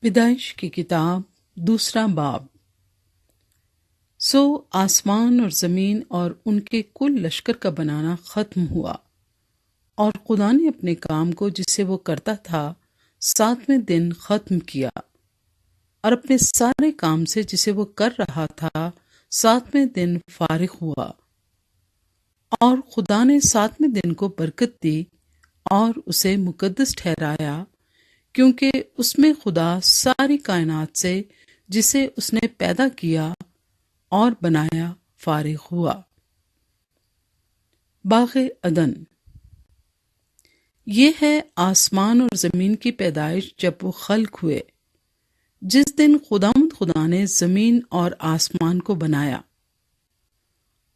پیدائش کی کتاب دوسرا باب۔ سو آسمان اور زمین اور ان کے کل لشکر کا بنانا ختم ہوا، اور خدا نے اپنے کام کو جسے وہ کرتا تھا 7ویں دن ختم کیا، اور اپنے سارے کام سے جسے وہ کر رہا تھا 7ویں دن فارغ ہوا۔ اور خدا نے 7ویں دن کو برکت دی اور اسے مقدس ٹھہرایا، کیونکہ اس میں خدا ساری کائنات سے جسے اس نے پیدا کیا اور بنایا فارغ ہوا۔ باغ عدن، یہ ہے آسمان اور زمین کی پیدائش جب وہ خلق ہوئے، جس دن خدا نے زمین اور آسمان کو بنایا۔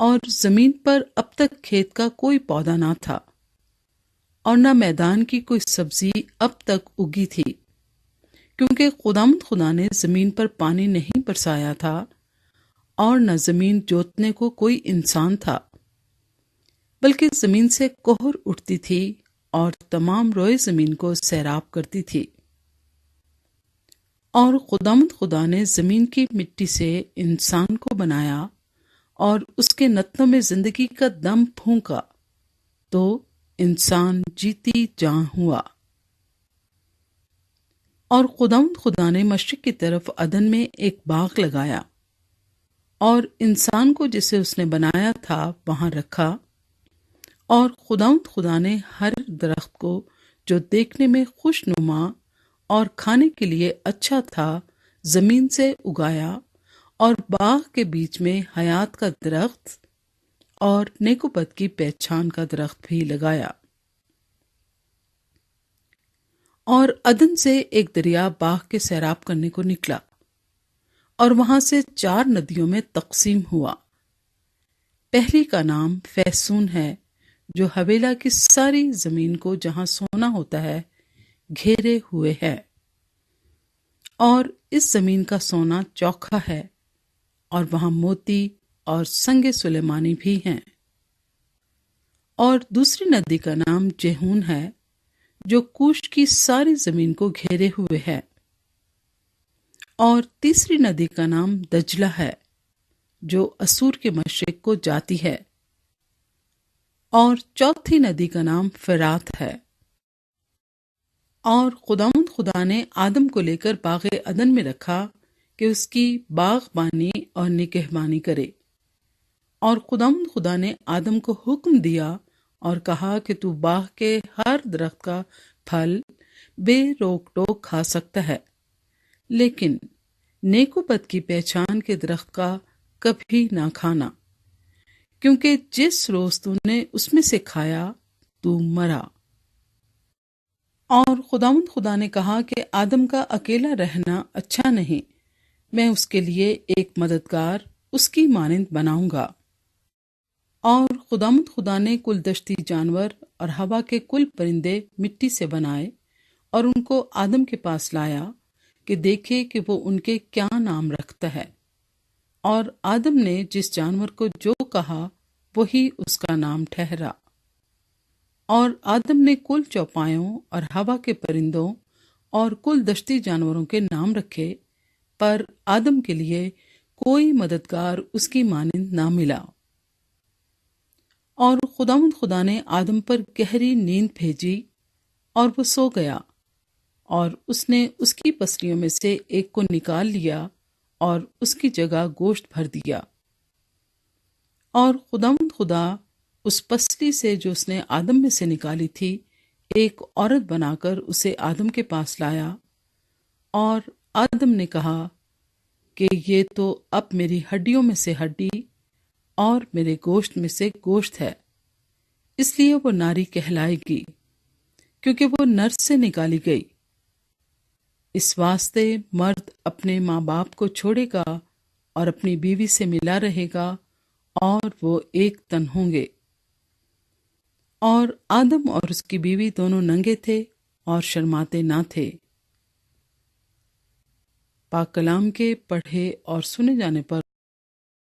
اور زمین پر اب تک کھیت کا کوئی پودا نہ تھا، اور نہ میدان کی کوئی سبزی اب تک اگی تھی، کیونکہ خدا نے زمین پر پانی نہیں برسایا تھا، اور نہ زمین جوتنے کو کوئی انسان تھا، بلکہ زمین سے کہر اٹھتی تھی اور تمام روئے زمین کو سیراب کرتی تھی۔ اور خدا نے زمین کی مٹی سے انسان کو بنایا اور اس کے نتنوں میں زندگی کا دم پھونکا، تو انسان جیتی جاں ہوا۔ اور خدا نے مشرق کی طرف عدن میں ایک باغ لگایا، اور انسان کو جسے اس نے بنایا تھا وہاں رکھا۔ اور خدا نے ہر درخت کو جو دیکھنے میں خوش نما اور کھانے کے لیے اچھا تھا زمین سے اگایا، اور باغ کے بیچ میں حیات کا درخت اور نیک و بد کی پہچان کا درخت بھی لگایا۔ اور عدن سے ایک دریا باغ کے سیراب کرنے کو نکلا، اور وہاں سے 4 ندیوں میں تقسیم ہوا۔ پہلی کا نام فیسون ہے، جو حویلا کی ساری زمین کو جہاں سونا ہوتا ہے گھیرے ہوئے ہے، اور اس زمین کا سونا چوکھا ہے، اور وہاں موتی اور سنگ سلیمانی بھی ہیں۔ اور دوسری ندی کا نام جہون ہے، جو کوش کی ساری زمین کو گھیرے ہوئے ہے۔ اور تیسری ندی کا نام دجلہ ہے، جو اسور کے مشرق کو جاتی ہے۔ اور چوتھی ندی کا نام فرات ہے۔ اور خدا نے آدم کو لے کر باغ عدن میں رکھا کہ اس کی باغبانی اور نگہبانی کرے۔ اور خدا نے آدم کو حکم دیا اور کہا کہ تو باغ کے ہر درخت کا پھل بے روک ٹوک کھا سکتا ہے، لیکن نیک و بد کی پہچان کے درخت کا کبھی نہ کھانا، کیونکہ جس روز تو نے اس میں سے کھایا تو مرا۔ اور خدا نے کہا کہ آدم کا اکیلا رہنا اچھا نہیں، میں اس کے لیے ایک مددگار اس کی مانند بناؤں گا۔ اور خدا نے کل دشتی جانور اور ہوا کے کل پرندے مٹی سے بنائے، اور ان کو آدم کے پاس لایا کہ دیکھے کہ وہ ان کے کیا نام رکھتا ہے۔ اور آدم نے جس جانور کو جو کہا وہی اس کا نام ٹھہرا۔ اور آدم نے کل چوپایوں اور ہوا کے پرندوں اور کل دشتی جانوروں کے نام رکھے، پر آدم کے لیے کوئی مددگار اس کی مانند نہ ملا۔ اور خدا نے آدم پر گہری نیند بھیجی، اور وہ سو گیا، اور اس نے اس کی پسلیوں میں سے ایک کو نکال لیا اور اس کی جگہ گوشت بھر دیا۔ اور خدا اس پسلی سے جو اس نے آدم میں سے نکالی تھی ایک عورت بنا کر اسے آدم کے پاس لایا، اور آدم نے کہا کہ یہ تو اب میری ہڈیوں میں سے ہڈی اور میرے گوشت میں سے گوشت ہے، اس لیے وہ ناری کہلائے گی، کیونکہ وہ نر سے نکالی گئی۔ اس واسطے مرد اپنے ماں باپ کو چھوڑے گا اور اپنی بیوی سے ملا رہے گا، اور وہ ایک تن ہوں گے۔ اور آدم اور اس کی بیوی دونوں ننگے تھے اور شرماتے نہ تھے۔ پاک کلام کے پڑھے اور سنے جانے پر